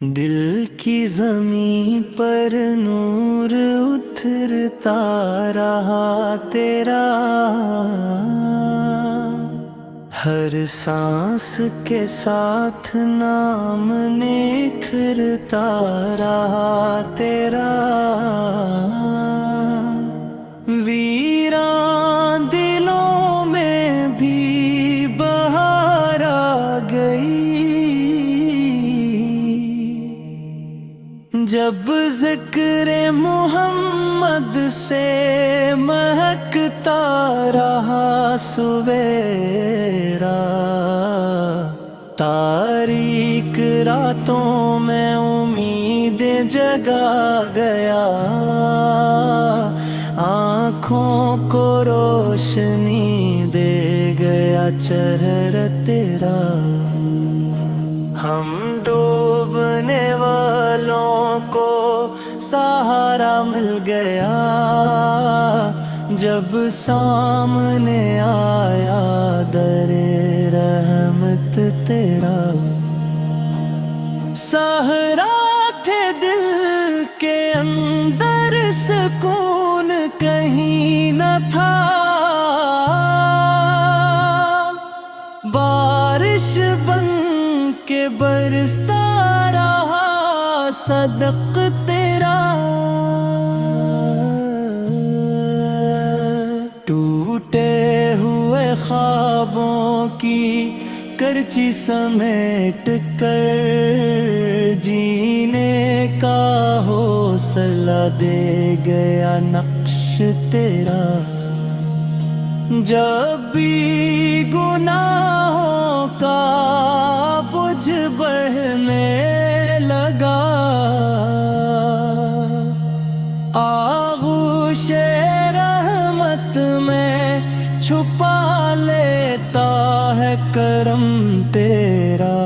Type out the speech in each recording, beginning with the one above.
دل کی زمین پر نور اترتا رہا تیرا، ہر سانس کے ساتھ نام نکھرتا رہا تیرا۔ ویران دلوں میں بھی بہار آ گئی، جب ذکر محمد سے مہکتا رہا سویرا۔ تاریک راتوں میں امید جگا گیا، آنکھوں کو روشنی دے گیا چہرہ تیرا۔ ہم ڈوبنے والوں کو سہارا مل گیا، جب سامنے آیا در رحمت تیرا۔ صحرا تھے دل کے اندر، سکون کہیں نہ تھا، بارش بن کے برستا رہا صدق تیرا۔ ٹوٹے ہوئے خوابوں کی کرچی سمیٹ کر جینے کا حوصلہ دے گیا نقش تیرا۔ جب بھی گناہوں کا بوجھ بڑھنے لگا، آغوش رحمت میں چھپا لیتا ہے کرم تیرا۔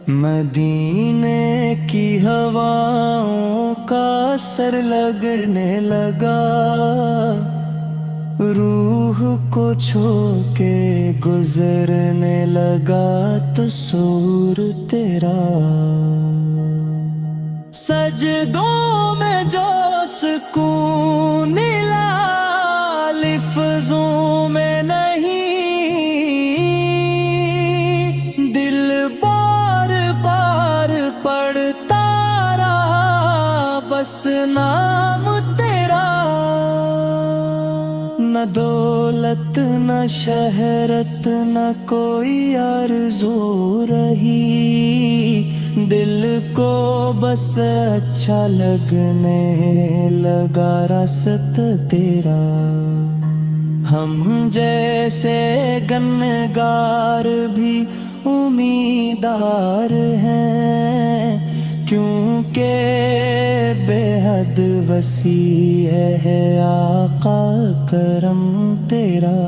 مدینے کی ہواؤں کا اثر لگنے لگا، روح کو چھو کے گزرنے لگا تصور تیرا۔ سجدوں میں جو سکون ملا لفظوں میں نہیں، دل بار بار پڑھتا رہا بس نام تیرا۔ نہ دولت نہ شہرت نہ کوئی آرزو رہی، دل کو بس اچھا لگنے لگا راست تیرا۔ ہم جیسے گنگار بھی امیدوار ہیں، کیونکہ بے حد وسیع ہے آقا کرم تیرا۔